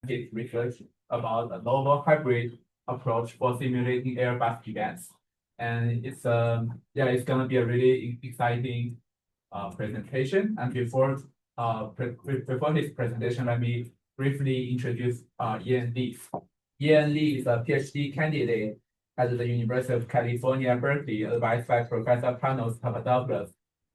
his research about a novel hybrid approach for simulating Airbus events. And it's gonna be a really exciting presentation. And before his presentation, let me briefly introduce Ian Lee. Ian Lee is a Ph.D. candidate at the University of California, Berkeley, advised by Professor Panos Papadopoulos.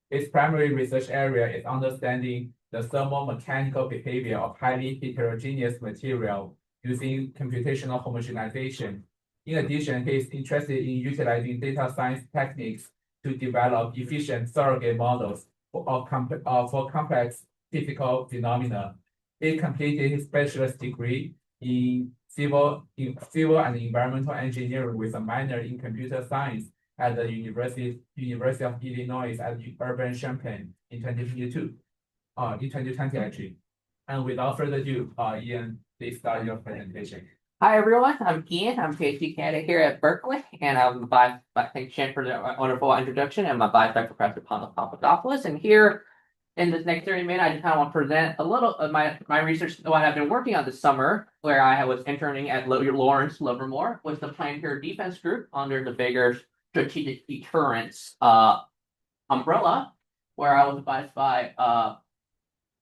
His primary research area is understanding the thermomechanical behavior of highly heterogeneous material using computational homogenization. In addition, he is interested in utilizing data science techniques to develop efficient surrogate models for complex physical phenomena. He completed his bachelor's degree in civil and environmental engineering with a minor in computer science at the University of Illinois at Urbana-Champaign in 2020 actually. And without further ado, Ian, please start your presentation. Hi everyone, I'm Ian. I'm a PhD candidate here at Berkeley, and I'm thanks Shan for the wonderful introduction. I'm advised by Professor Panos Papadopoulos, and here in this next 30 minutes, I just kind of want to present a little of my research, what I've been working on this summer, where I was interning at Lawrence Livermore with the Planetary Defense Group under the bigger strategic deterrence umbrella, where I was advised by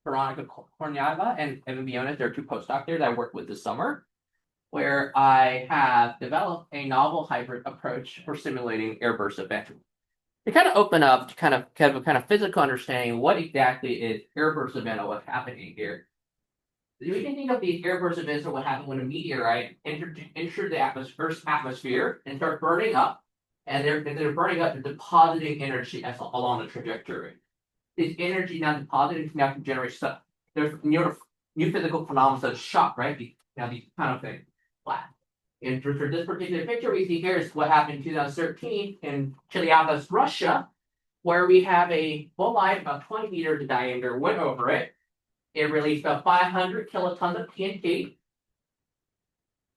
Veronica Korniava and Evan Bionis. There are two postdocs there that I worked with this summer, where I have developed a novel hybrid approach for simulating airburst events. To kind of open up to kind of have a kind of physical understanding what exactly is airburst event or what's happening here. We can think of these airburst events or what happened when a meteorite entered the Earth's atmosphere and start burning up, and they're burning up, they're depositing energy along the trajectory. This energy now deposited now can generate stuff. There's new physical phenomena such as shock, right? These kind of things. Flat. And for this particular picture we see here is what happened in 2013 in Chelyabinsk, Russia, where we have a bolide about 20 meters in diameter went over it. It released about 500 kilotons of TNT.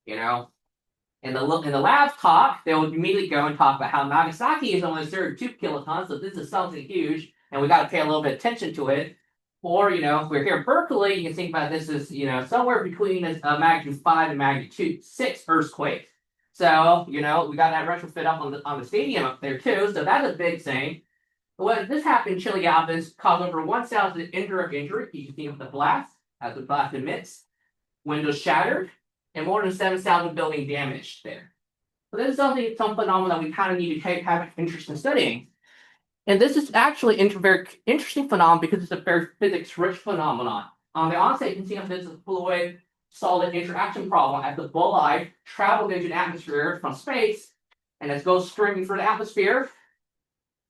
In the labs talk, they will immediately go and talk about how Nagasaki is only 32 kilotons, so this is something huge, and we got to pay a little bit of attention to it. Or, if we're here in Berkeley, you can think about this as, somewhere between a magnitude 5 and magnitude 6 earthquake. So, we got that retrofit up on the stadium up there too. So that's a big thing. When this happened in Chelyabinsk, caused over 1,000 indirect injury. You can see with the blast, as the blast emits, windows shattered, and more than 7,000 building damaged there. So this is some phenomenon we kind of need to have an interest in studying. And this is actually a very interesting phenomenon because it's a very physics-rich phenomenon. On the onset, you can see this is a fluid-solid interaction problem as the bolide travels into the atmosphere from space, and it goes streaming through the atmosphere,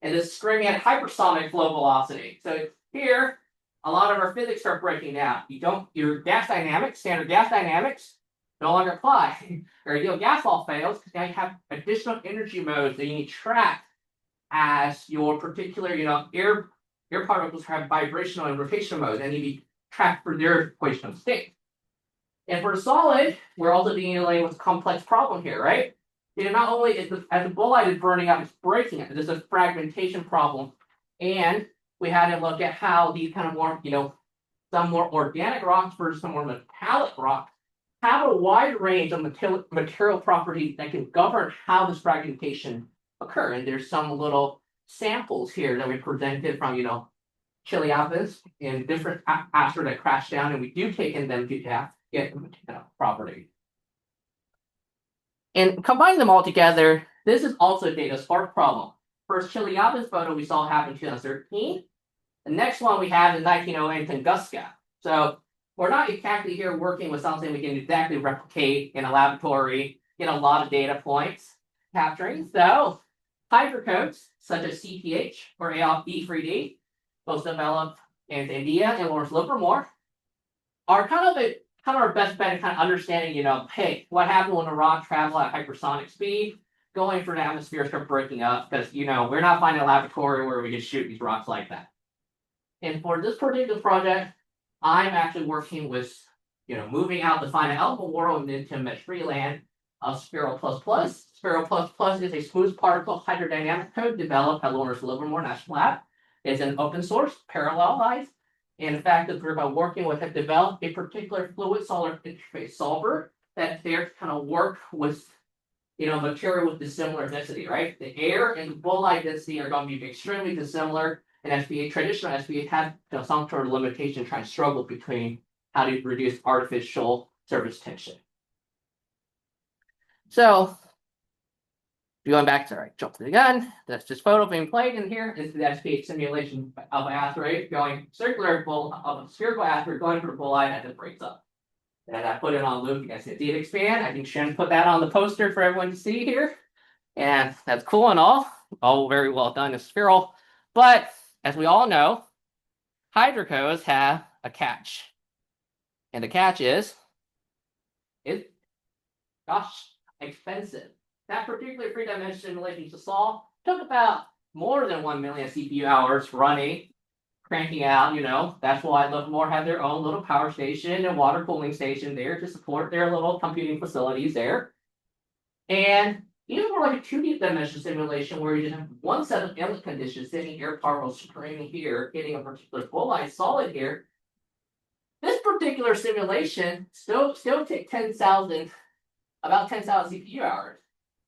and it's streaming at hypersonic flow velocity. So here, a lot of our physics start breaking down. Your gas dynamics, standard gas dynamics, no longer apply. Your ideal gas law fails because now you have additional energy modes that you need to track as your particular, air particles have vibrational and rotational modes, and you need to track for their equational state. And for the solid, we're also dealing with a complex problem here, right? Not only is as the bolide is burning up, it's breaking it. There's a fragmentation problem, and we had to look at how these kind of more, some more organic rocks versus some more metallic rocks have a wide range of material properties that can govern how this fragmentation occur. And there's some little samples here that we presented from, Chelyabinsk and different asteroids that crashed down, and we do take in them to get property. And combine them all together, this is also a data spark problem. First Chelyabinsk photo we saw happen in 2013. The next one we have in 1908 in Tunguska. So we're not exactly here working with something we can exactly replicate in a laboratory, get a lot of data points capturing. So hydrocodes such as CTH or E3D, both developed in India and Lawrence Livermore, are kind of our best bet at kind of understanding, hey, what happened when a rock travels at hypersonic speed, going through the atmosphere, start breaking up, because we're not finding a laboratory where we can shoot these rocks like that. And for this particular project, I'm actually working with, moving out the finite element world and into mesh-free land of Spiral++. Spiral++ is a smooth particle hydrodynamic code developed at Lawrence Livermore National Lab. It's an open source, parallelized, And in fact, the group I'm working with have developed a particular fluid solid interface solver that there to kind of work with material with dissimilar density, right? The air and the bolide density are going to be extremely dissimilar. And traditional SPA have some sort of limitation trying to struggle between how to reduce artificial surface tension. So going back to jump to the gun, that's just photo being played in here. This is the SPH simulation of an asteroid going circular of a spherical asteroid going through a bolide as it breaks up. And I put it on loop. You guys see it expand. I think Shen put that on the poster for everyone to see here. And that's cool and all very well done as spheral. But as we all know, hydrocos have a catch. And the catch is, it's expensive. That particular three-dimensional simulation to solve took about more than 1 million CPU hours running, cranking out, that's why Livermore had their own little power station and water cooling station there to support their little computing facilities there. And even for like a 2D dimensional simulation where you just have one set of inlet conditions, sitting air particles screaming here, hitting a particular bolide solid here, this particular simulation still take about 10,000 CPU hours.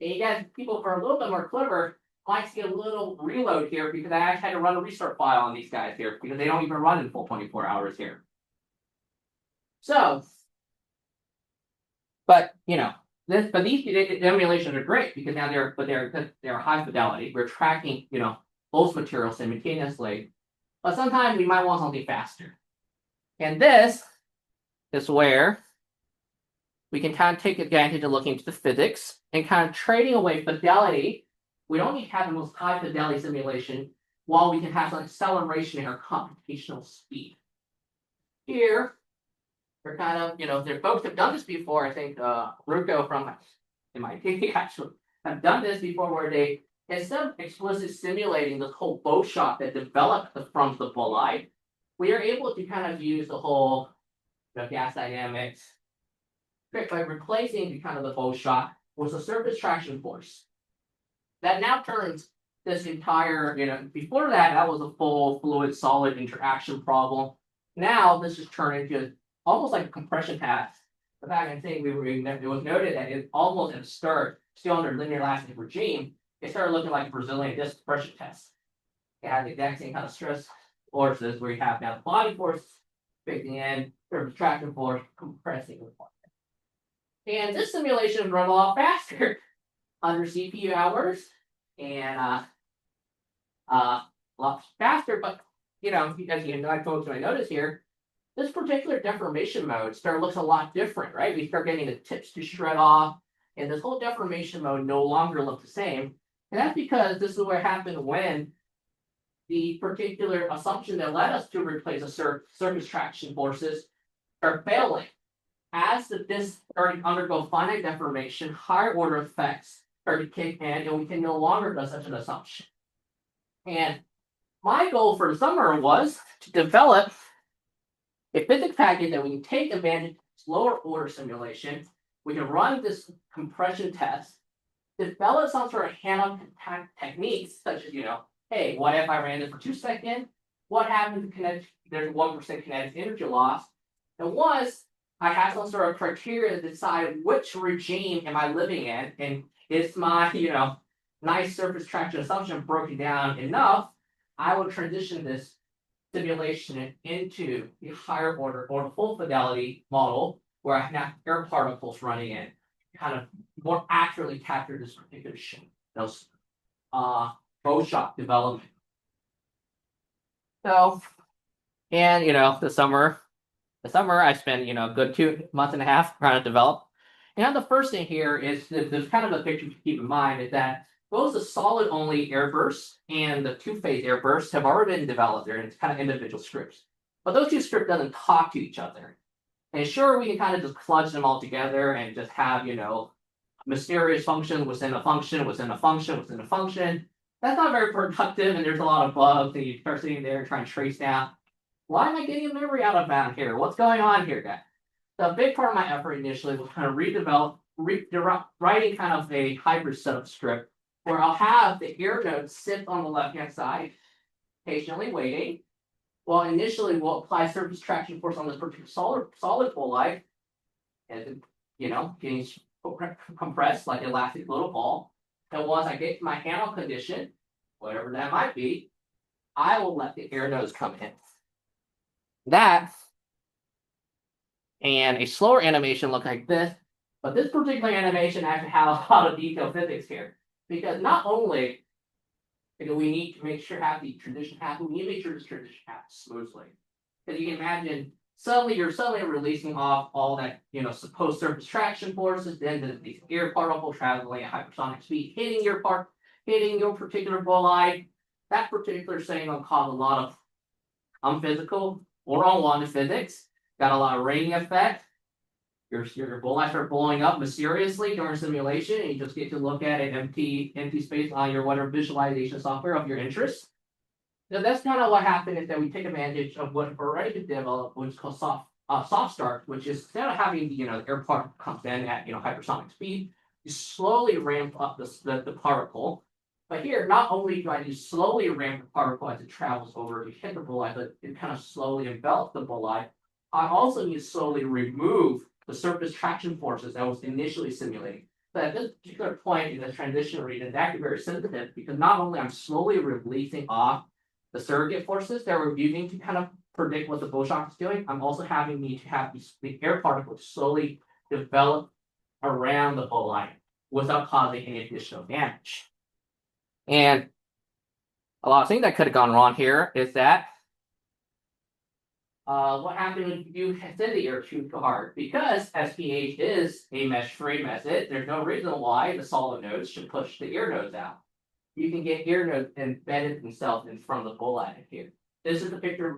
And you guys, people who are a little bit more clever, might see a little reload here because I actually had to run a restart file on these guys here because they don't even run in full 24 hours here. So, but these emulations are great because now they're high fidelity. We're tracking both materials simultaneously, but sometimes we might want something faster. And this is where we can kind of take advantage of looking into the physics and kind of trading away fidelity. We don't need to have the most high fidelity simulation while we can have some acceleration in our computational speed. Here, we're kind of, there folks have done this before. I think Ruko from MIT actually have done this before where they, instead of explicitly simulating the whole bow shot that developed from the bolide, we are able to kind of use the whole gas dynamics by replacing the bow shot with a surface traction force. That now turns this entire, before that was a full fluid solid interaction problem. Now this is turned into almost like a compression task. The fact I'm saying it was noted that it almost at the start, still under linear elastic regime, it started looking like a Brazilian disc compression test. It had the exact same kind of stress forces where you have now the body force fixing in, surface traction force compressing the body. And this simulation run a lot faster, under CPU hours, and a lot faster. But as you know, I notice here, this particular deformation mode looks a lot different, right? We start getting the tips to shred off, and this whole deformation mode no longer looks the same. And that's because this is what happened when the particular assumption that led us to replace the surface traction forces are failing. As the disk started to undergo finite deformation, higher order effects started to kick in, and we can no longer do such an assumption. And my goal for the summer was to develop a physics package that we can take advantage of this lower order simulation. We can run this compression test, develop some sort of hand-on techniques, such as, hey, what if I ran this for 2 seconds? What happens if there's 1% kinetic energy loss? And once I have some sort of criteria to decide which regime am I living in, and is my, nice surface traction assumption broken down enough, I will transition this simulation into the higher order or the full fidelity model where I can have air particles running in, kind of more accurately capture this particular shape, those bow shot development. So, and the summer I spent a good 2.5 months trying to develop. And the first thing here is there's kind of a picture to keep in mind is that both the solid only airbursts and the two-phase airbursts have already been developed there, and it's kind of individual scripts. But those two scripts doesn't talk to each other. And sure, we can kind of just clutch them all together and just have, mysterious functions within a function, within a function, within a function. That's not very productive, and there's a lot of bugs, and you start sitting there trying to trace down. Why am I getting a memory out of bound here? What's going on here, guys? So a big part of my effort initially was kind of writing kind of a hybrid setup script where I'll have the air node sit on the left-hand side, patiently waiting. Well, initially we'll apply surface traction force on this particular solid bolide, and getting compressed like elastic little ball. And once I get to my handle condition, whatever that might be, I will let the air nose come in. That and a slower animation look like this, but this particular animation actually has a lot of detailed physics here, because not only we need to make sure have the transition happen, we need to make sure this transition happens smoothly. Because you can imagine you're suddenly releasing off all that supposed surface traction forces, then these air particles traveling at hypersonic speed, hitting your particular bolide. That particular thing will cause a lot of unphysical or unwanted physics. Got a lot of rating effect. Your bolide start blowing up mysteriously during simulation, and you just get to look at an empty space on your whatever visualization software of your interest. Now that's kind of what happened is that we take advantage of what already been developed, which is called soft start, which is instead of having the air particle comes in at hypersonic speed, you slowly ramp up the particle. But here, not only do I slowly ramp the particle as it travels over to hit the bolide, but it kind of slowly envelops the bolide. I also need to slowly remove the surface traction forces that was initially simulating. But at this particular point in the transition region, it's actually very sensitive because not only I'm slowly releasing off the surrogate forces that we're using to kind of predict what the bull shock is doing, I'm also having to have the air particles slowly develop around the bolide without causing any additional damage. And a lot of things that could have gone wrong here is that what happened when you send the air too hard? Because SPH is a mesh-free method, there's no reason why the solid nodes should push the air nodes out. You can get air nodes embedded themselves in front of the bolide here. This is the picture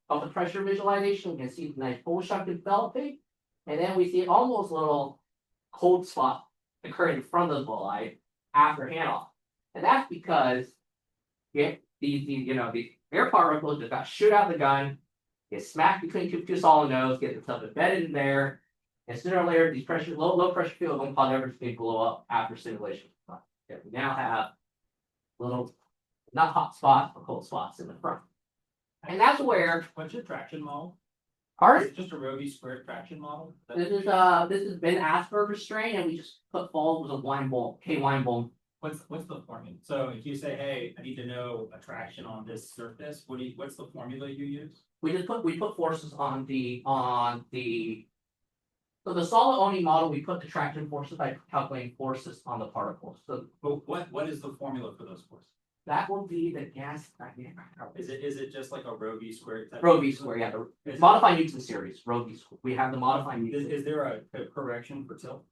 of the pressure visualization. You can see the nice bull shock developing, and then we see almost little cold spot occurring in front of the bolide after handoff. And that's because these air particles just got shoot out the gun, get smacked between two solid nodes, get themselves embedded in there, and sooner or later these low pressure fields don't cause everything to blow up after simulation. We now have little not hot spots but cold spots in the front. And that's where what's your traction model? Pardon? Is it just a rho v squared traction model? This has been Asperger's strain, and we just put fold with a K-Weinbohm. What's the formula? So if you say, hey, I need to know a traction on this surface, what's the formula you use? We put forces on the so the solid only model, we put the traction forces by calculating forces on the particles. So But what is the formula for those forces? that will be the gas. Is it just like a rho v squared? Rho v squared, yeah. The modified Newton series, rho v squared. We have the modified Newton. Is there a correction for tilt?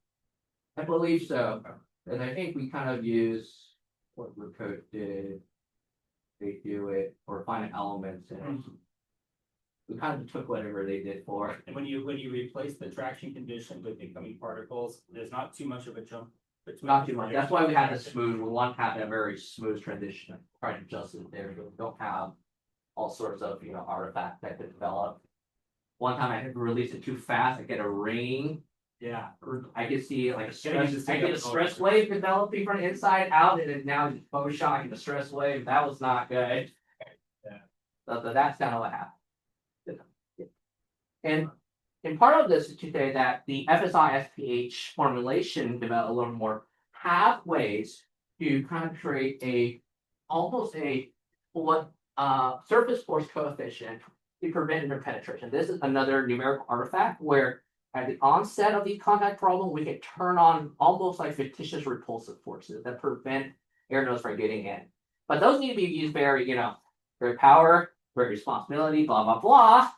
I believe so. And I think we kind of use what Recode did. They do it for finite elements, and we kind of took whatever they did for. And when you replace the traction condition with incoming particles, there's not too much of a jump. Not too much. That's why we had the smooth. We want to have a very smooth transition. Try to adjust it there. We don't have all sorts of artifacts that could develop. One time I had to release it too fast. I get a ring. Yeah. I could see like a stress wave developing from the inside out, and then now it's bow shock and the stress wave. That was not good. Yeah. So that's kind of what happened. And part of this is to say that the FSI SPH formulation developed a little more pathways to kind of create almost a surface force coefficient to prevent interpenetration. This is another numerical artifact where at the onset of the contact problem, we can turn on almost like fictitious repulsive forces that prevent air nodes from getting in. But those need to be used very power, very responsibility, blah, blah, blah,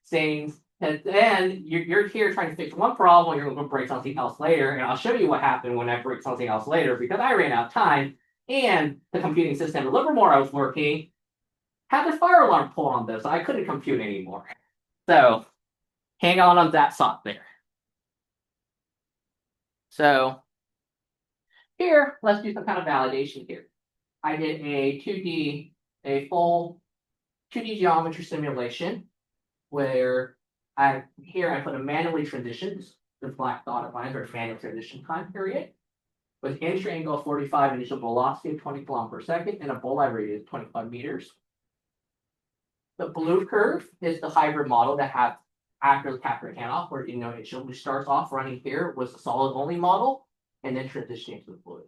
things. And then you're here trying to fix one problem, you're going to break something else later. And I'll show you what happened when I break something else later, because I ran out of time and the computing system, the Livermore I was working, had the fire alarm pulled on this. So I couldn't compute anymore. So hang on that thought there. So here, let's do some kind of validation here. I did a full 2D geometry simulation where I put a manually transition, the black dotted lines are manual transition time period, with entry angle of 45, initial velocity of 20 km/s, and a bolide radius of 25 meters. The blue curve is the hybrid model that have after the capture handoff, where it usually starts off running here was the solid only model, and then transitioning to the fluid.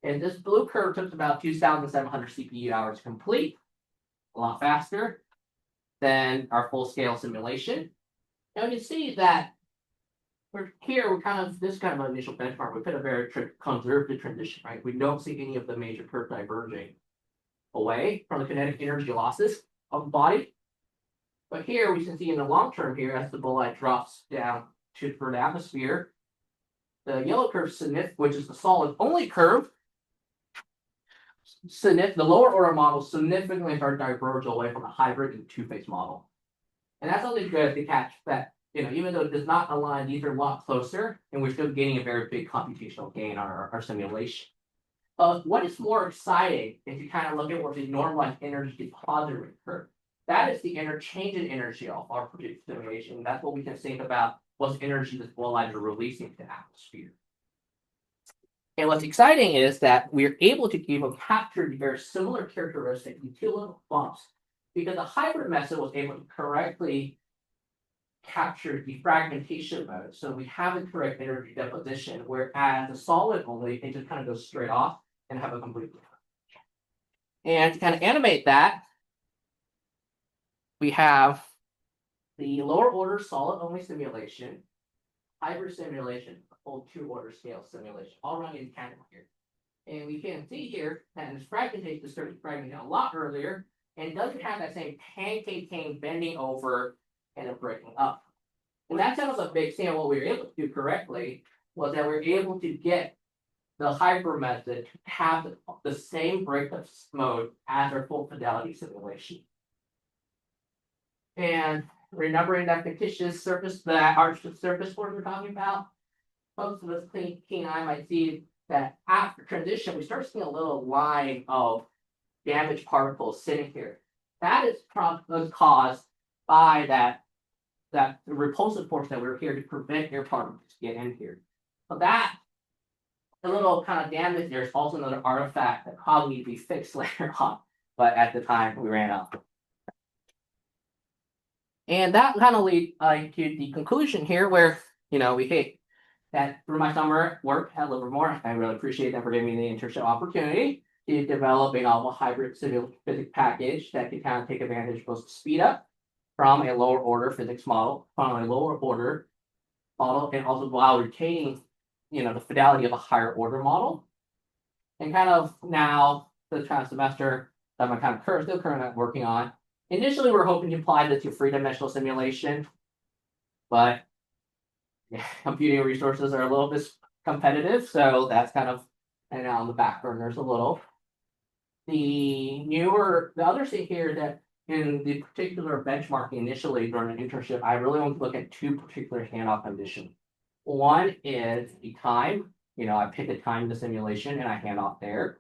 And this blue curve took about 2,700 CPU hours to complete, a lot faster than our full scale simulation. Now you can see that we're this is kind of an initial benchmark. We put a very conservative transition, right? We don't see any of the major curve diverging away from the kinetic energy losses of the body. But here we can see in the long term here, as the bolide drops down to the atmosphere, the yellow curve, which is the solid only curve, the lower order models significantly start to diverge away from the hybrid and two-phase model. And that's only good to catch that, even though it does not align, these are a lot closer, and we're still getting a very big computational gain on our simulation. What is more exciting if you kind of look at what the normalized energy deposit rate curve. That is the interchange in energy of our predicted simulation. That's what we can think about what's energy this bolide are releasing to the atmosphere. And what's exciting is that we're able to even capture the very similar characteristic with two little bumps, because the hybrid method was able to correctly capture the fragmentation mode. So we have the correct energy deposition, whereas the solid only, it just kind of goes straight off and have a complete. And to kind of animate that, we have the lower order solid only simulation, hybrid simulation, full 2-order scale simulation, all running in tandem here. And we can see here that this fragmentation is starting to fragment a lot earlier, and doesn't have that same pancaking bending over and then breaking up. And that's kind of a big thing. What we were able to do correctly was that we were able to get the hybrid method to have the same breakup mode as our full fidelity simulation. And remembering that fictitious surface, the arched surface force we're talking about, most of us keen eye might see that after transition, we start seeing a little line of damaged particles sitting here. That is caused by that repulsive force that we're here to prevent air particles to get in here. So that the little kind of damage there is also another artifact that probably need to be fixed later on, but at the time we ran out. And that kind of leads to the conclusion here, where we hate that through my summer work at Livermore. I really appreciate them for giving me the internship opportunity to develop a novel hybrid physics package that can kind of take advantage of both the speed up from a lower order physics model, from a lower order model, and also while retaining the fidelity of a higher order model. And kind of now the kind of semester that I'm kind of still currently working on. Initially, we're hoping to apply this to 3-dimensional simulation, but computing resources are a little bit competitive, so that's kind of on the back burners a little. The other thing here that in the particular benchmarking initially during an internship, I really want to look at 2 particular handoff conditions. One is the time. I pick a time in the simulation and I hand off there.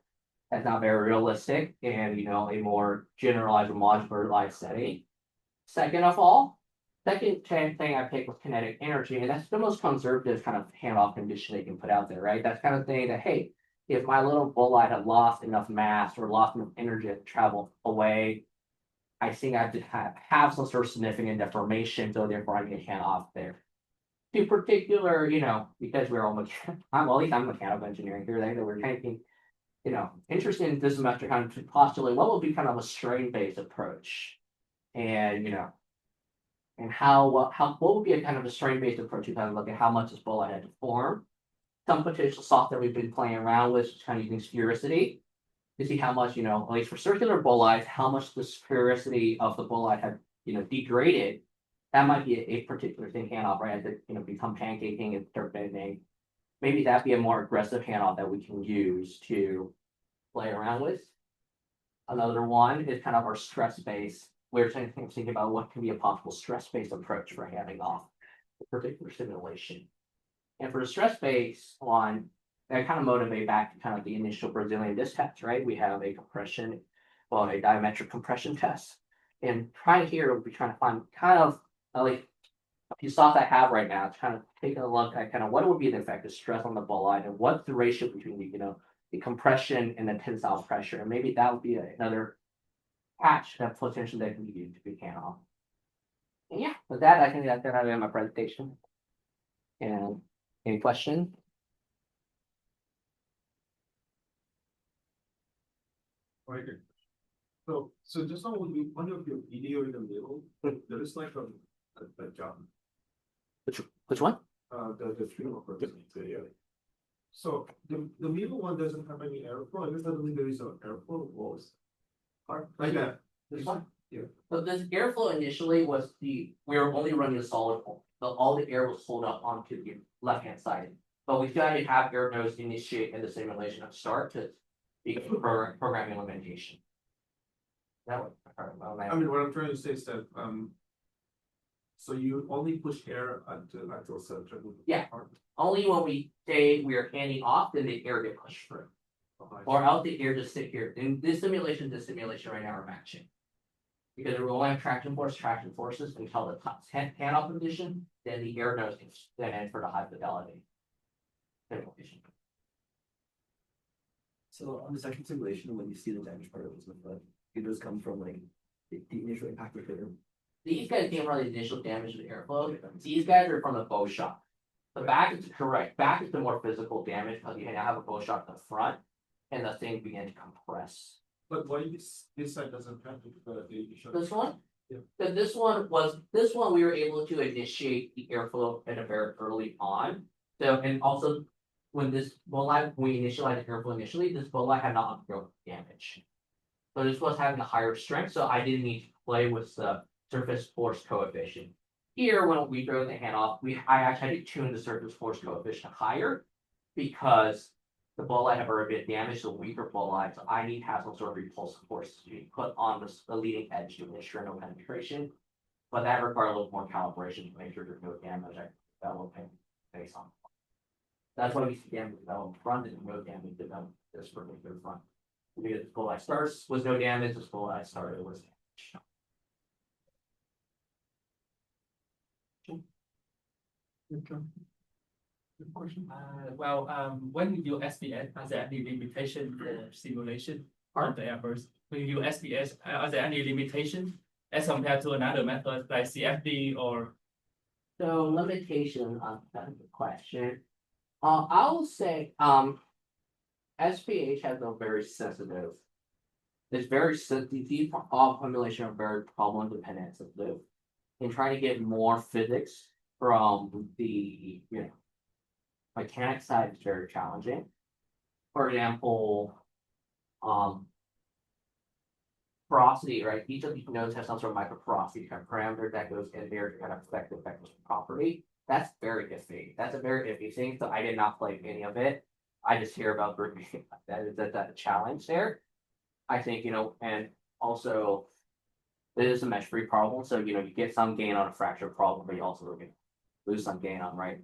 That's not very realistic and a more generalized or modularized setting. Second thing I picked was kinetic energy, and that's the most conservative kind of handoff condition they can put out there, right? That's kind of thing that, hey, if my little bolide had lost enough mass or lost enough energy to travel away, I think I have to have some sort of significant deformation, so therefore I need to hand off there. To particular, because we're all at least I'm mechanical engineering here, that we're taking, interested in this semester kind of to postulate what would be kind of a strain-based approach, and and what would be a kind of a strain-based approach to kind of look at how much this bolide had to form. Some potential software we've been playing around with is kind of using sphericity to see how much, at least for circular bolides, how much the sphericity of the bolide had, degraded. That might be a particular thing handoff, right? As it, become pancaking and start bending. Maybe that'd be a more aggressive handoff that we can use to play around with. Another one is kind of our stress-based. We're thinking about what can be a possible stress-based approach for handing off a particular simulation. And for the stress-based one, that kind of motivate back to kind of the initial Brazilian disc test, right? We have a diametric compression test. And trying here, we'll be trying to find kind of like a few soft I have right now, to kind of take a look at kind of what would be the effective stress on the bolide and what's the ratio between the compression and the tensile pressure. And maybe that would be another catch that potential that can be used to be can off. And yeah, with that, I think that's gonna be my presentation. And any questions? Right. So just now when you one of your video in the middle, there is like a jump. Which one? The stream video. So the middle one doesn't have any airflow, and then suddenly there is an airflow walls. Like that. This one? Yeah. So this airflow initially was we were only running the solid form. So all the air was pulled up onto the left-hand side. But we still had to have air nodes initiate in the simulation at start to be program implementation. That would I mean, what I'm trying to say is that so you only push air at the actual center. Yeah. Only when we say we are handing off, then the air get pushed through. Or else the air just sit here. In this simulation right now are matching. Because we only have traction forces until the hand-off condition, then the air nodes can then enter for the high fidelity simulation. So on the second simulation, when you see the damage particles with the, it does come from like the initial impact with the. These guys came from the initial damage of the airflow. These guys are from the bow shock. The back is correct. Back is the more physical damage because you now have a bow shock in the front, and the thing began to compress. But why this side doesn't have the initial? This one? Yeah. So this one we were able to initiate the airflow at a very early on. So and also when this bolide we initialized the airflow initially, this bolide had not undergone damage. So this was having a higher strength, so I didn't need to play with the surface force coefficient. Here, when we drove the hand off, I actually had to tune the surface force coefficient higher because the bolide have already been damaged, the weaker bolide, so I need to have some sort of repulsive force to be put on the leading edge to ensure no penetration. But that requires a little more calibration to make sure there's no damage developing based on. That's why we see damage develop front and no damage develop this particular front. Because this bolide starts was no damage, this bolide started was damage. Good question. When you do SBS, are there any limitation for simulation of the airburst? When you do SBS, are there any limitation as compared to another method like CFD or? So limitation on that question. I will say SPH has a very sensitive. It's very sensitive. All formulation are very problem dependent sensitive. In trying to get more physics from the mechanics side is very challenging. For example, porosity, right? Each of these nodes has some sort of microporosity kind of parameter that goes in there to kind of affect the effective property. That's very iffy. That's a very iffy thing. So I did not play any of it. I just hear about that's a challenge there. I think, and also it is a mesh-free problem. So, you get some gain on a fracture problem, but you also lose some gain on, right?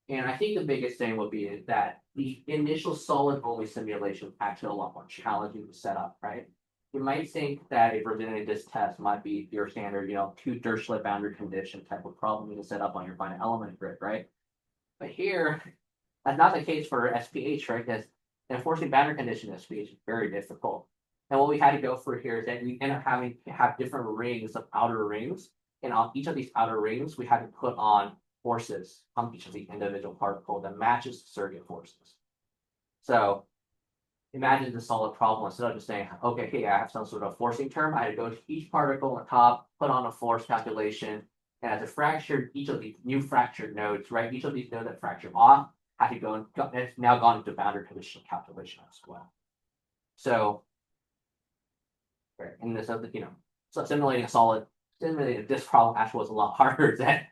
And I think the biggest thing would be that the initial solid only simulation is actually a lot more challenging to set up, right? You might think that if we're doing this test might be your standard, two Dirichlet boundary condition type of problem you can set up on your finite element grid, right? But here, that's not the case for SPH, right? Because enforcing boundary condition SPH is very difficult. And what we had to go for here is that we end up having to have different rings of outer rings. And on each of these outer rings, we had to put on forces on each of the individual particles that matches the surrogate forces. So imagine the solid problem instead of just saying, okay, hey, I have some sort of forcing term. I had to go to each particle on top, put on a force calculation, and as it fractured each of these new fractured nodes, right? Each of these nodes that fractured off had to go and it's now gone into boundary condition calculation as well. So, right, and this other, so simulating this problem actually was a lot harder than,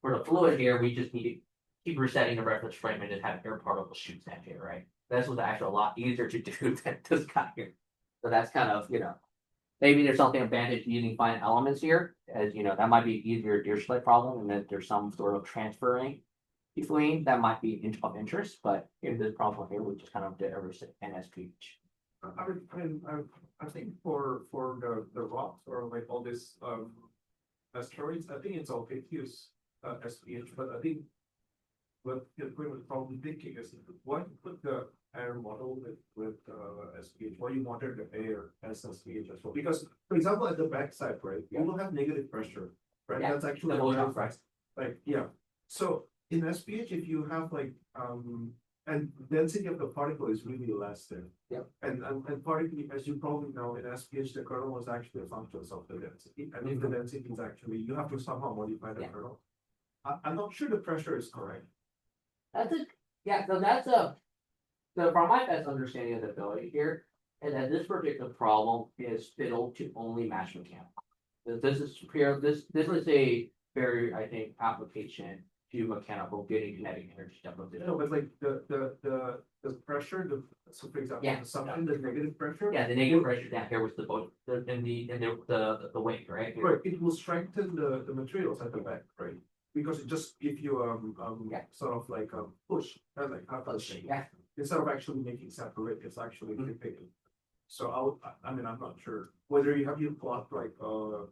for the fluid here, we just need to keep resetting the reference frame and just have air particles shoot that here, right? This was actually a lot easier to do than this guy here. So that's kind of, maybe there's something advantage using finite elements here, as that might be easier Dirichlet problem, and then there's some sort of transferring between that might be of interest, but in this problem here, we just kind of did everything NSPH. I think for the rocks or like all this asteroids, I think it's okay to use SPH, but I think what you're probably thinking is, why you put the air model with SPH? Why you wanted the air as SPH as well? Because, for example, at the backside, right, you will have negative pressure, right? Yeah, That's actually the a motion very price. fast, like, yeah. So in SPH, if you have like, and density of the particle is really less there. Yeah. And particle, as you probably know, in SPH, the kernel was actually a function of the density. And if the density is actually, you have to somehow modify the Yeah. kernel. I'm not sure the pressure is correct. That's a, yeah, so that's a, so from my best understanding of the ability here, and that this particular problem is fiddled to only match mechanical. This is pure, this is a very, I think, application to mechanical getting kinetic energy deposition. No, but like the pressure, so for example, Yeah. something, the negative pressure. Yeah, the negative pressure down here was the boat, the weight, right? Right, it will strengthen the materials at the back, right? Because it just give you Yeah. sort of like a push, like a push. Yeah. Instead of actually making separate, it's actually flipping. So I mean, I'm not sure whether you plot like so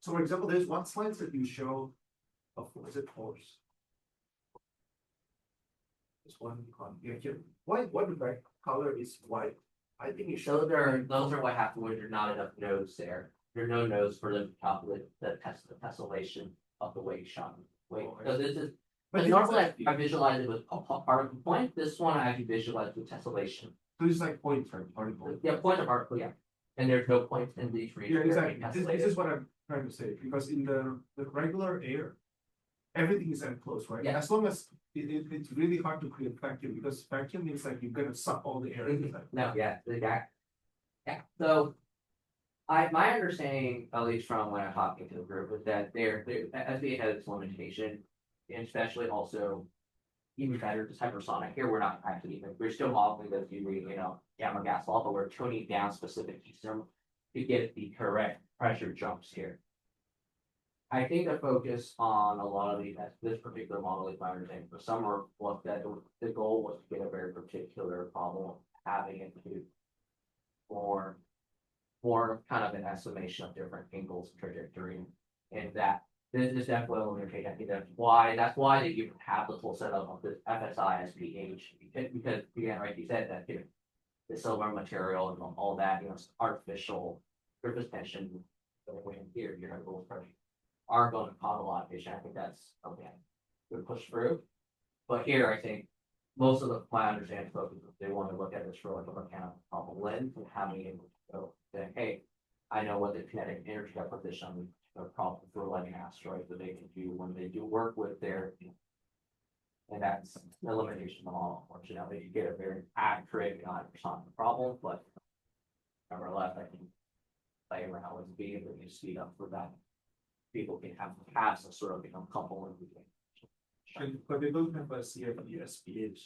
for example, there's one slide that you show of, is it force? This one, yeah, here. Why the back color is white? I think it should. Those are what happen when there's not enough nodes there. There are no nodes for them to calculate the tessellation of the weight shot. Wait, Oh, I so this is, But but this is normally like- I visualize it with particle point. This one I actually visualize with tessellation. So it's like point for particle. Yeah, point of particle, yeah. And there's no points in these regions. Yeah, where exactly. it's This tessellated. is what I'm trying to say, because in the regular air, everything is enclosed, right? Yeah. As long as it's really hard to create vacuum, because vacuum means like you're gonna suck all the air inside. No, yeah, yeah, so. My understanding, at least from when I'm talking to the group, is that they're, SBA has its limitation. And especially also. Even better, just hypersonic, here we're not actually even, we're still modeling this using, gamma gas law, but we're tuning down specific system. To get the correct pressure jumps here. I think the focus on a lot of these, this particular model is my understanding, but some are looked at, the goal was to get a very particular problem, having it to. More kind of an estimation of different angles and trajectory, and that this is definitely a limitation. I think that's why they even have the full setup of this FSI SPH, because again, like you said, that the silver material and all that, it's artificial surface tension. Going here, those pressure are going to cause a lot of issue. I think that's okay. We push through, but here I think most of my understanding focus, they want to look at this for like a mechanical problem lens and having it go say, hey, I know what the kinetic energy deposition problem for letting asteroids that they can do when they do work with their. And that's the limitation of the model. Unfortunately, you get a very accurate 100% problem, but nevertheless, I can play around with being able to speed up for that. People can have some sort of couple. But they don't have a CFD SPH.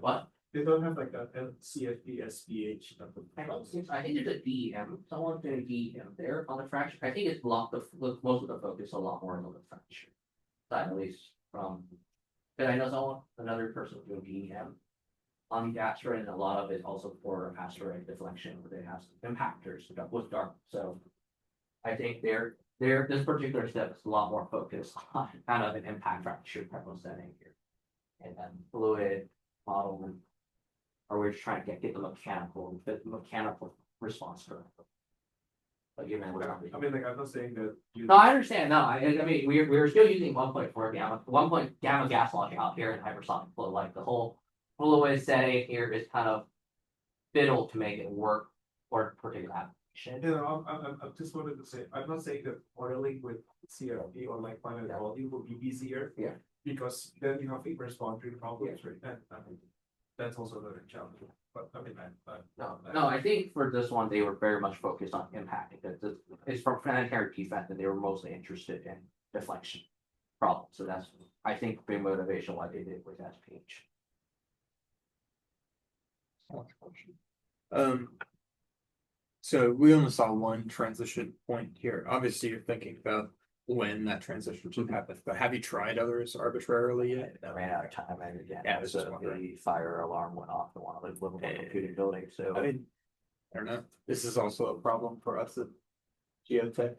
What? They don't have like a CFD SPH. I think there's a DEM, someone's doing a DEM there on the fracture. I think it's most of the focus a lot more on the fracture. Side, at least from, but I know another person doing DEM on the asteroid, and a lot of it also for asteroid deflection, where they have some impactors with dark. So I think this particular step is a lot more focused on kind of an impact fracture type of setting here. And then fluid modeling. Or we're just trying to get the mechanical response to it. But you know, I mean, like, I'm not saying that. no, I understand. No, I mean, we're still using 1.4 gamma, 1. Gamma gas law out here in hypersonic flow. Like the whole fluid setting here is kind of fiddled to make it work for a particular application. You know, I just wanted to say, I'm not saying that modeling with CRP or like finite volume will be easier. Yeah. Because then you have to respond to problems, right? And I mean, that's also another challenge. But I mean, No, I think for this one, they were very much focused on impact, because it's from planetary defense, and they were mostly interested in deflection problems. So that's, I think, big motivation why they did it with SPH. So we only saw one transition point here. Obviously, you're thinking about when that transition should happen, but have you tried others arbitrarily yet? I ran out of time, and again, Yeah, I was just the fire alarm went off in one of the living computing buildings, so. I mean, I don't know. This is also a problem for us at Geotech.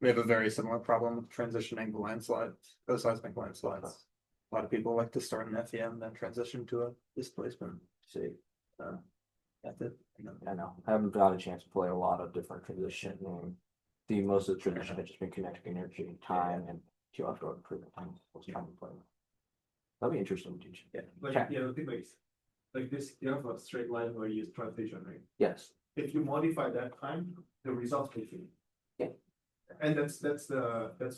We have a very similar problem with transitioning landslides, seismic landslides. A lot of people like to start an FEM, then transition to a displacement, say, method. I know, I haven't got a chance to play a lot of different transition and the most of the transition has just been kinetic energy, time and geological improvement time. Was trying to play. That'd be interesting to teach. Yeah, like, Okay. the thing is, like this, you have a straight line where you use translation, right? Yes. If you modify that time, the results will change. Yeah. And that's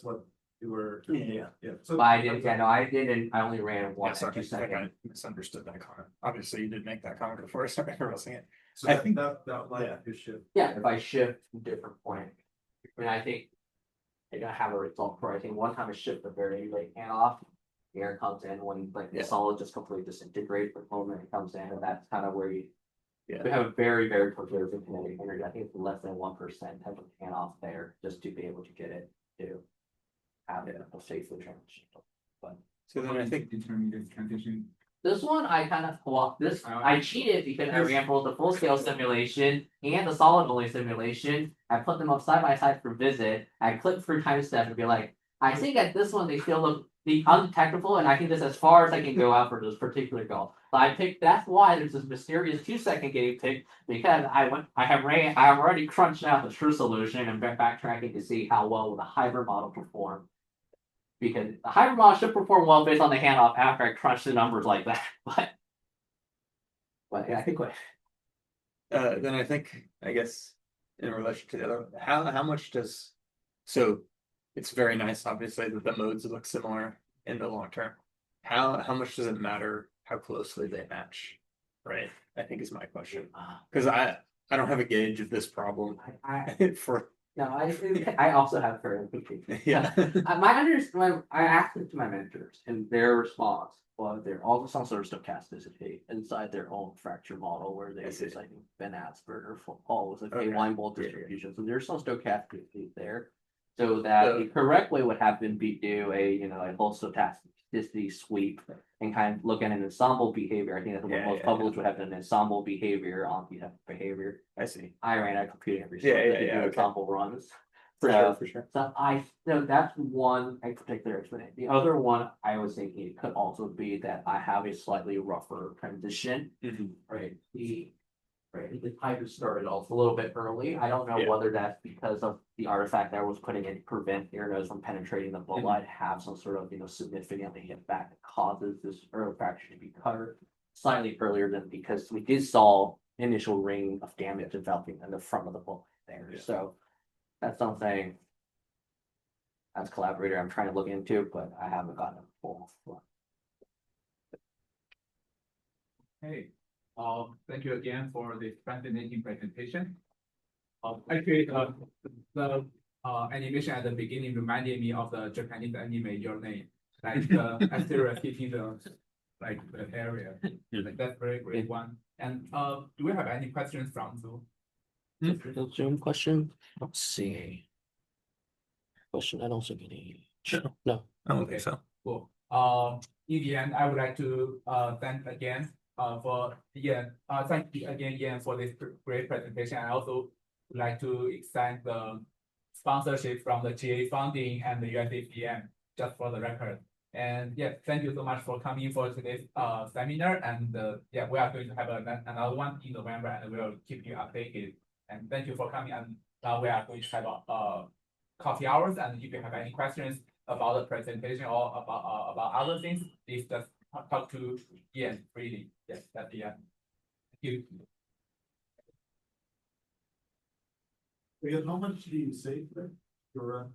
what you were. Yeah. Yeah. So. But I didn't, yeah, no, I didn't, I only ran one Yeah, sorry, and 2 I think I seconds. misunderstood that comment. Obviously, you did make that comment before I started realizing it. So I that, think- that line yeah. is shift. Yeah, if I shift to different point. And I think they're gonna have a result for, I think one time I shift the very late handoff. The air comes in when like the Yeah. solid just completely disintegrates, the moment it comes in, and that's kind of where you. Yeah. We have a very, very conservative kinetic energy. I think it's less than 1% type of handoff there, just to be able to get it to. Have it safely transition. But So then I think, determine this transition. this one, I kind of, well, this, I cheated because I ran both the full scale simulation and the solid only simulation. I put them up side by side for visit. I clicked through time step and be like, I think at this one, they still look the untechnical, and I think this as far as I can go out for this particular goal. So I picked, that's why there's this mysterious 2-second game pick, because I have already crunched out the true solution and been backtracking to see how well will the hybrid model perform. Because the hybrid model should perform well based on the handoff after I crunch the numbers like that, but yeah, I think what. then I think, I guess, in relation to the other, how much does, so it's very nice, obviously, that the modes look similar in the long term. How much does it matter how closely they match? Right, I think is my question. Because I don't have a gauge of this problem for, No, I also have very yeah. I asked it to my mentors, and their response was they're all some sort of stochasticity inside their own fracture model where they I see. use like Ben Asper or Paul was like a Okay. line bolt Yeah, yeah. distribution. So there's some stochasticity there. So that the correct way would have been be do a whole stochasticity sweep and kind of look at an ensemble behavior. I think that's what Yeah, most yeah, published would have an ensemble behavior on the behavior. I see. I ran out computing research Yeah, to yeah, do yeah, okay. ensemble runs. For So- sure. So that's one particular explanation. The other one I was thinking it could also be that I have a slightly rougher transition, right? The pipe started off a little bit early. I don't know Yeah. whether that's because of the artifact that I was putting in to prevent air nodes from penetrating the bull. I'd have some sort of significantly hit back that causes this early fracture to be covered slightly earlier than because we did saw initial ring of damage developing in the front of the bull there. Yeah. So that's something as collaborator I'm trying to look into, but I haven't gotten a full. Hey, thank you again for this fascinating presentation. Actually, the animation at the beginning reminded me of the Japanese anime Your Name, like the asteroid hitting the area. Like, that's very great one. And do we have any questions from Zoom? The Zoom question. Let's see. Question. I don't see any. No. I don't Okay. think so. Cool. In the end, I would like to thank again thank you again, Ian, for this great presentation. I also would like to extend the sponsorship from the GA funding and the USACM, just for the record. And yeah, thank you so much for coming for today's seminar. And yeah, we are going to have another one in November, and we'll keep you updated. And thank you for coming. And now we are going to have coffee hours. And if you have any questions about the presentation or about other things, please just talk to Ian freely. Yes, that's the end. Thank you. How much do you save there? Your